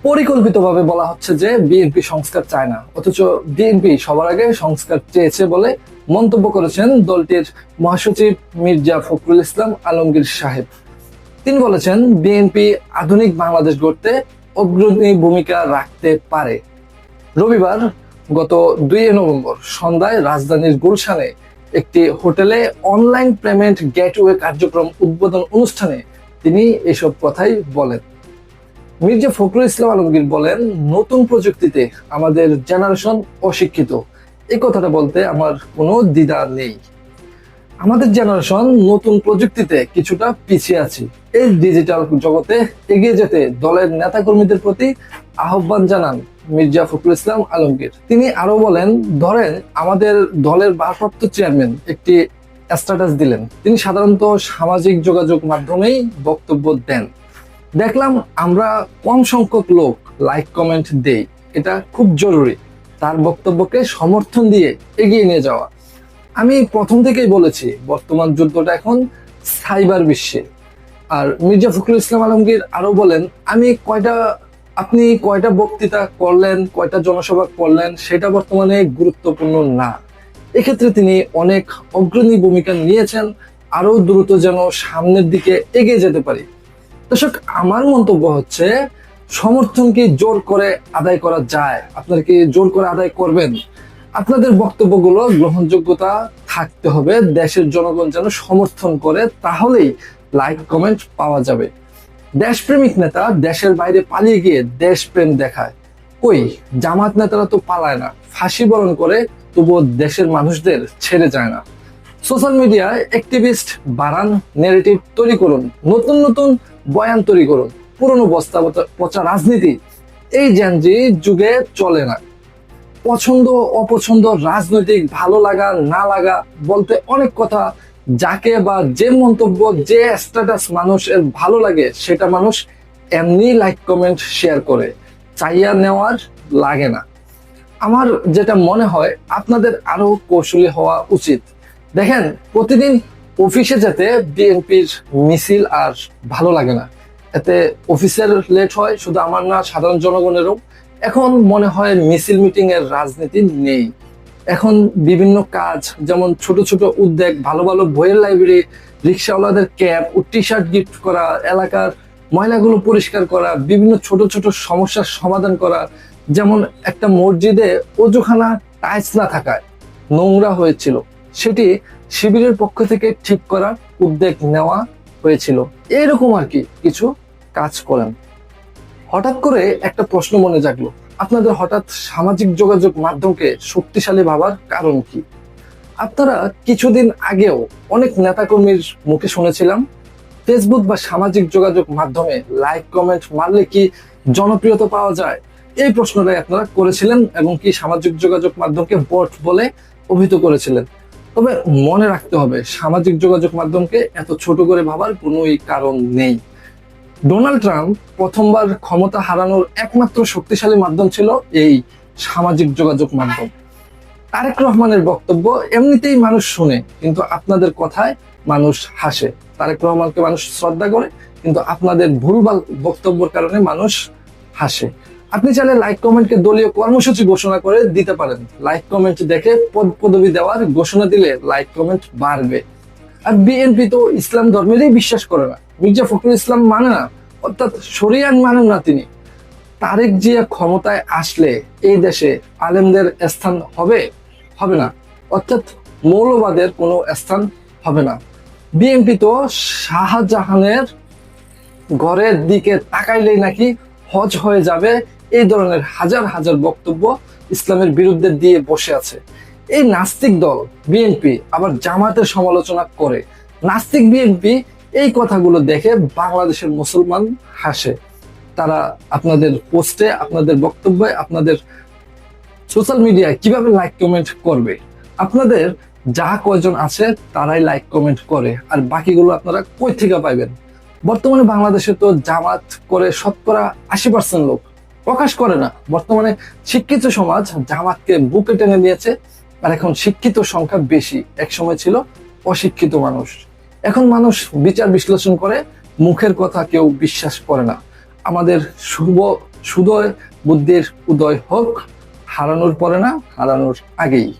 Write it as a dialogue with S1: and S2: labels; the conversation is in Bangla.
S1: পরিকল্পিতভাবে বলা হচ্ছে যে বিএনপি সংস্কার চায় না, অথচ বিএনপি সবার আগে সংস্কার চেয়েছে বলে মন্তব্য করেছেন দলটির মহাসচিব মির্জা ফখরুল ইসলাম আলমগীর সাহেব। তিনি বলেছেন, বিএনপি আধুনিক বাংলাদেশ গড়তে অগ্রণী ভূমিকা রাখতে পারে। রবিবার গত 2 নভেম্বর সন্ধ্যায় রাজধানীর গুলশানে একটি হোটেলে অনলাইন পেমেন্ট গেটওয়ে কার্যক্রম উদ্বোধন অনুষ্ঠানে তিনি এসব কথাই বলেন। মির্জা ফখরুল ইসলাম আলমগীর বলেন, নতুন প্রযুক্তিতে আমাদের জেনারেশন অশিক্ষিত। এই কথাটা বলতে আমার কোনো দ্বিধা নেই। আমাদের জেনারেশন নতুন প্রযুক্তিতে কিছুটা পিছিয়ে আছি। এই ডিজিটাল জগতে এগিয়ে যেতে দলের নেতাকর্মীদের প্রতি আহ্বান জানান মির্জা ফখরুল ইসলাম আলমগীর। তিনি আরো বলেন, ধরেন আমাদের দলের ভারপ্রাপ্ত চেয়ারম্যান একটি স্ট্যাটাস দিলেন, তিনি সাধারণত সামাজিক যোগাযোগ মাধ্যমেই বক্তব্য দেন। দেখলাম আমরা কম সংখ্যক লোক লাইক কমেন্ট দেই, এটা খুব জরুরি তার বক্তব্যকে সমর্থন দিয়ে এগিয়ে নিয়ে যাওয়া। আমি প্রথম থেকেই বলেছি, বর্তমান যুদ্ধটা এখন সাইবার বিশ্বে। আর মির্জা ফখরুল ইসলাম আলমগীর আরো বলেন, আপনি কয়টা বক্তৃতা করলেন, কয়টা জনসভা করলেন, সেটা বর্তমানে গুরুত্বপূর্ণ না। এক্ষেত্রে তিনি অনেক অগ্রণী ভূমিকা নিয়েছেন, আরো দ্রুত যেন সামনের দিকে এগিয়ে যেতে পারি। দর্শক, আমার মন্তব্য হচ্ছে, সমর্থন কি জোর করে আদায় করা যায়? আপনারা কি জোর করে আদায় করবেন? আপনাদের বক্তব্যগুলো গ্রহণযোগ্যতা থাকতে হবে, দেশের জনগণ যেন সমর্থন করে, তাহলেই লাইক কমেন্ট পাওয়া যাবে। দেশপ্রেমিক নেতা দেশের বাইরে পালিয়ে গিয়ে দেশপ্রেম দেখায়, কই জামাত নেতারা তো পালায় না, ফাঁসি বরণ করে, তবুও দেশের মানুষদের ছেড়ে যায় না। সোশ্যাল মিডিয়ায় অ্যাক্টিভিস্ট বাড়ান, নেগেটিভ তৈরি করুন, নতুন নতুন বয়ান তৈরি করুন। পুরনো বস্তা পচা রাজনীতি এই জেনজি যুগে চলে না। পছন্দ অপছন্দ, রাজনৈতিক ভালো লাগা না লাগা বলতে অনেক কথা, যাকে বা যে মন্তব্য, যে স্ট্যাটাস মানুষের ভালো লাগে সেটা মানুষ এমনি লাইক কমেন্ট শেয়ার করে, চাইয়া নেওয়ার লাগে না। আমার যেটা মনে হয়, আপনাদের আরো কৌশলী হওয়া উচিত। দেখেন, প্রতিদিন অফিসে যেতে বিএনপির মিছিল আর ভালো লাগে না। এতে অফিসের লেট হয়, শুধু আমার না, সাধারণ জনগণেরও। এখন মনে হয় মিছিল মিটিং এর রাজনীতি নেই। এখন বিভিন্ন কাজ, যেমন ছোট ছোট উদ্যোগ, ভালো ভালো বইয়ের লাইব্রেরি, রিক্সাওয়ালাদের ক্যাব ও টি শার্ট গিফট করা, এলাকার ময়লাগুলো পরিষ্কার করা, বিভিন্ন ছোট ছোট সমস্যার সমাধান করা। যেমন একটা মসজিদে অজুখানা টাইলস না থাকায় নোংরা হয়েছিল, সেটি শিবিরের পক্ষ থেকে ঠিক করার উদ্যোগ নেওয়া হয়েছিল। এরকম আর কি কিছু কাজ করেন। হঠাৎ করে একটা প্রশ্ন মনে জাগলো, আপনাদের হঠাৎ সামাজিক যোগাযোগ মাধ্যমকে শক্তিশালী ভাবার কারণ কি? আপনারা কিছুদিন আগেও অনেক নেতাকর্মীর মুখে শুনেছিলাম, ফেসবুক বা সামাজিক যোগাযোগ মাধ্যমে লাইক কমেন্ট মারলে কি জনপ্রিয়তা পাওয়া যায়? এই প্রশ্নটাই আপনারা করেছিলেন এবং কি সামাজিক যোগাযোগ মাধ্যমকে বট বলে অভিহিত করেছিলেন। তবে মনে রাখতে হবে, সামাজিক যোগাযোগ মাধ্যমকে এত ছোট করে ভাবার কোনোই কারণ নেই। ডোনাল্ড ট্রাম্প প্রথমবার ক্ষমতা হারানোর একমাত্র শক্তিশালী মাধ্যম ছিল এই সামাজিক যোগাযোগ মাধ্যম। তারেক রহমানের বক্তব্য এমনিতেই মানুষ শুনে, কিন্তু আপনাদের কথায় মানুষ হাসে। তারেক রহমানকে মানুষ শ্রদ্ধা করে, কিন্তু আপনাদের ভুলভাল বক্তব্যের কারণে মানুষ হাসে। আপনি চাইলে লাইক কমেন্টকে দলীয় কর্মসূচি ঘোষণা করে দিতে পারেন। লাইক কমেন্ট দেখে পদ পদবি দেওয়ার ঘোষণা দিলে লাইক কমেন্ট বাড়বে। আর বিএনপি তো ইসলাম ধর্মেরই বিশ্বাস করে না, মির্জা ফখরুল ইসলাম মানে না, অর্থাৎ শরিয়াত মানেন না তিনি। তারেক জিয়া ক্ষমতায় আসলে এই দেশে আলেমদের স্থান হবে না, অর্থাৎ মৌলবাদের কোনো স্থান হবে না। বিএনপি তো শাহজাহানের ঘরের দিকে তাকাইলেই নাকি হজ হয়ে যাবে, এই ধরনের হাজার হাজার বক্তব্য ইসলামের বিরুদ্ধে দিয়ে বসে আছে। এই নাস্তিক দল বিএনপি আবার জামাতের সমালোচনা করে। নাস্তিক বিএনপি এই কথাগুলো দেখে বাংলাদেশের মুসলমান হাসে। তারা আপনাদের পোস্টে, আপনাদের বক্তব্যে, আপনাদের সোশ্যাল মিডিয়ায় কিভাবে লাইক কমেন্ট করবে? আপনাদের যা কয়জন আছে তারাই লাইক কমেন্ট করে, আর বাকিগুলো আপনারা কই থেকে পাইবেন? বর্তমানে বাংলাদেশে তো জামাত করে শতকরা 80% লোক, প্রকাশ করে না। বর্তমানে শিক্ষিত সমাজ জামাতকে বুকে টেনে নিয়েছে, আর এখন শিক্ষিত সংখ্যা বেশি। একসময় ছিল অশিক্ষিত মানুষ, এখন মানুষ বিচার বিশ্লেষণ করে, মুখের কথা কেউ বিশ্বাস করে না। আমাদের সুদয় বুদ্ধির উদয় হোক, হারানোর পরে না, হারানোর আগেই।